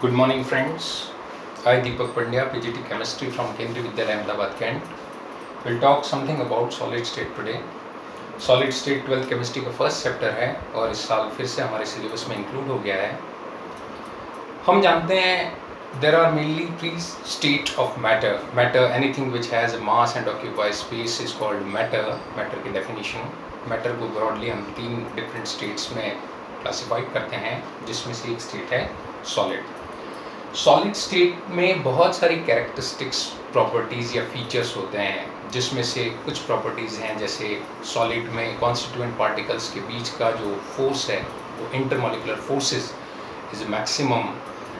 Good morning, friends. I, Deepak Pandya, PGT Chemistry from Kendriya Vidyalaya, Ahmedabad, Kent. We'll talk something about solid state today. Solid state 12th chemistry का first chapter है और इस साल फिर से हमारे syllabus में इंक्लूड हो गया है. हम जानते हैं there are mainly three state of matter. Matter, anything which has a mass and occupies space is called matter. Matter की definition. Matter को broadly हम तीन different states में classify करते हैं, जिसमें से एक state है solid. सॉलिड स्टेट में बहुत सारी कैरेक्टरिस्टिक्स प्रॉपर्टीज़ या फीचर्स होते हैं, जिसमें से कुछ प्रॉपर्टीज़ हैं जैसे सॉलिड में कॉन्स्टिट्यूएंट पार्टिकल्स के बीच का जो फोर्स है वो intermolecular forces is maximum,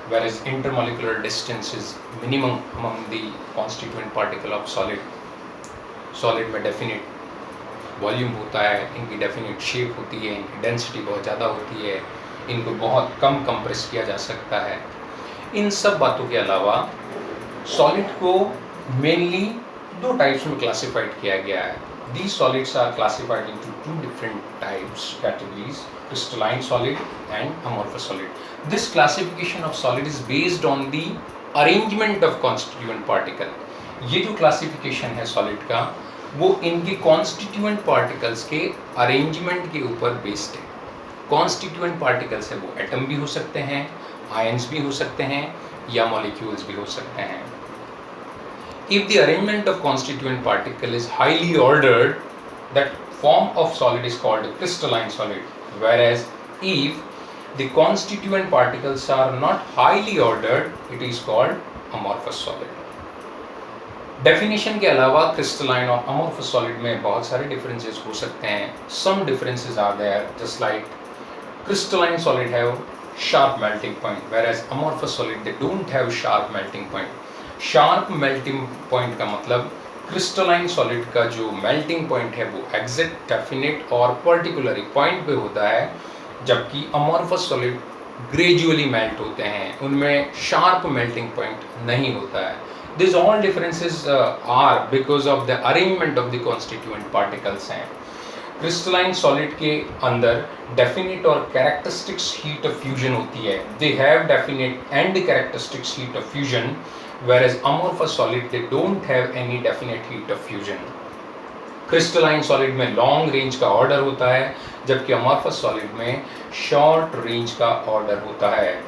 where is intermolecular distance is minimum among the constituent particle of solid. Solid में डेफिनेट वॉल्यूम होता है, इनकी डेफिनेट शेप होती है, इनकी डेंसिटी बहुत ज़्यादा होती है, इनको बहुत कम कंप्रेस किया जा सकता है. इन सब बातों के अलावा सॉलिड को मेनली दो टाइप्स में क्लासिफाइड किया गया है. These solids are classified into two different types categories, crystalline solid and amorphous solid. This classification of solid is based on the arrangement of constituent particle. ये जो क्लासिफिकेशन है solid का वो इनके कॉन्स्टिट्यूएंट पार्टिकल्स के अरेंजमेंट के ऊपर based है. कॉन्स्टिट्यूएंट पार्टिकल्स है वो एटम भी हो सकते हैं, आयंस भी हो सकते हैं या मॉलिक्यूल्स भी हो सकते हैं. If the arrangement of constituent particle is highly ordered, that form of solid is called crystalline solid. Whereas if the constituent particles are not highly ordered, it is called amorphous solid. Definition के अलावा crystalline और amorphous solid में बहुत सारे differences हो सकते हैं. Some differences are there, just like crystalline solid have sharp melting point, whereas amorphous solid they don't have sharp melting point. Sharp melting point का मतलब crystalline solid का जो melting point है वो exact, definite और particular point पे होता है, जबकि amorphous solid gradually melt होते हैं, उनमें sharp melting point नहीं होता है. These all differences are because of the arrangement of the constituent particles हैं. क्रिस्टलाइन सॉलिड के अंदर डेफिनेट और कैरेक्टरिस्टिक्स हीट ऑफ फ्यूजन होती है. They have definite and characteristics heat of fusion, whereas amorphous solid they don't have any definite heat of fusion. Crystalline solid में long range का order होता है, जबकि amorphous सॉलिड में short range का order होता है.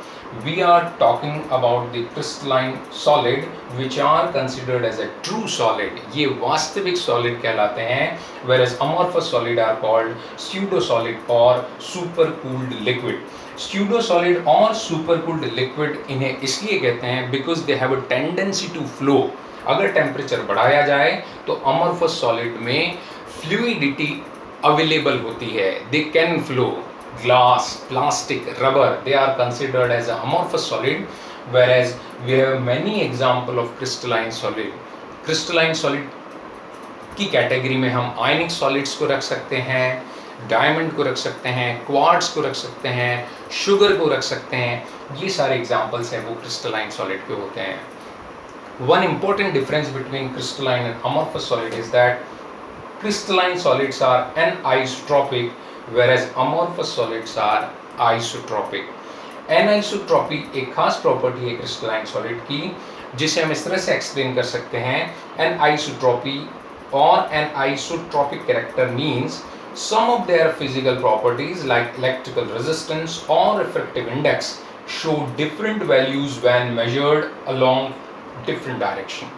We are talking about the crystalline solid which are considered as a true solid. ये वास्तविक solid कहलाते हैं, whereas amorphous solid are called pseudo solid और super cooled liquid. Pseudo solid और super cooled liquid इन्हें इसलिए कहते हैं because they have a tendency to flow. अगर टेम्परेचर बढ़ाया जाए तो amorphous solid में fluidity available होती है, they can flow. Glass, plastic, rubber, they are considered as an amorphous solid, whereas we have many example of crystalline solid. Crystalline solid की category में हम आयनिक सॉलिड्स को रख सकते हैं, डायमंड को रख सकते हैं, क्वार्ट्ज को रख सकते हैं, शुगर को रख सकते हैं. ये सारे एग्जाम्पल्स हैं वो क्रिस्टलाइन सॉलिड के होते हैं. One important difference between crystalline and amorphous solid is that crystalline solids are anisotropic, whereas amorphous solids are isotropic. Anisotropy एक खास प्रॉपर्टी है क्रिस्टलाइन सॉलिड की, जिसे हम इस तरह से एक्सप्लेन कर सकते हैं. Anisotropy or anisotropic character means some of their physical properties like electrical resistance or refractive index show different values when measured along different direction.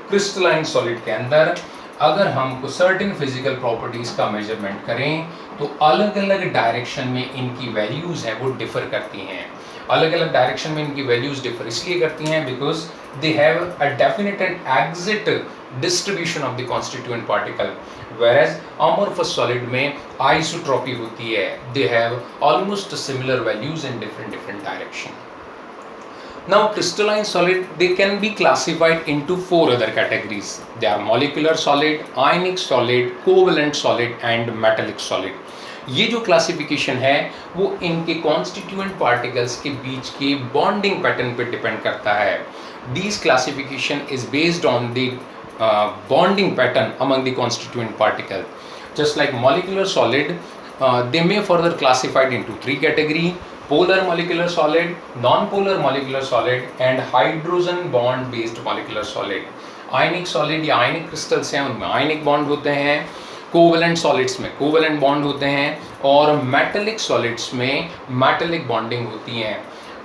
Crystalline solid के अंदर अगर हम कुछ सर्टेन फिजिकल प्रॉपर्टीज का मेजरमेंट करें तो अलग अलग डायरेक्शन में इनकी वैल्यूज हैं वो डिफर करती हैं. अलग अलग डायरेक्शन में इनकी वैल्यूज डिफर इसलिए करती हैं because they have a definite and exact distribution of the constituent particle, whereas amorphous solid में आइसोट्रॉपी होती है. They have almost similar values in different direction. Now crystalline solid they can be classified into four other categories. They are molecular solid, ionic solid, covalent solid and metallic solid. ये जो classification है वो इनके constituent particles के बीच के bonding pattern पे depend करता है. These classification is based on the bonding pattern among the constituent particle. Just like molecular solid, they may further classified into three categories. polar molecular solid, non-polar molecular solid and hydrogen bond based molecular solid. Ionic solid या ionic crystals हैं, उनमें ionic bond होते हैं, covalent solids में covalent bond होते हैं और metallic solids में मेटेलिक बॉन्डिंग होती हैं.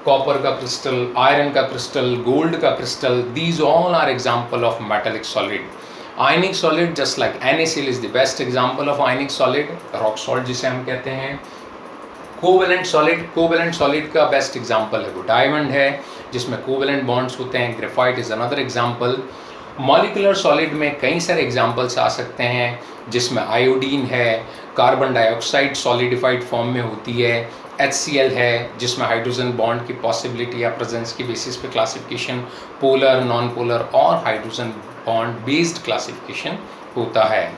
कॉपर का क्रिस्टल, आयरन का क्रिस्टल, गोल्ड का crystal, these all are example of metallic solid. Ionic solid just like NaCl is the best example of ionic solid, rock salt जिसे हम कहते हैं. कोवेलेंट सॉलिड का बेस्ट एग्जाम्पल है वो डायमंड है जिसमें कोवेलेंट बॉन्ड्स होते हैं. Graphite is another example. Molecular solid में कई सारे एग्जाम्पल्स आ सकते हैं जिसमें आयोडीन है, कार्बन डाइऑक्साइड सॉलिडिफाइड फॉर्म में होती है, HCl है जिसमें हाइड्रोजन बॉन्ड की पॉसिबिलिटी या प्रेजेंस की बेसिस पे क्लासिफिकेशन पोलर, नॉन पोलर और हाइड्रोजन बॉन्ड बेस्ड क्लासिफिकेशन होता है.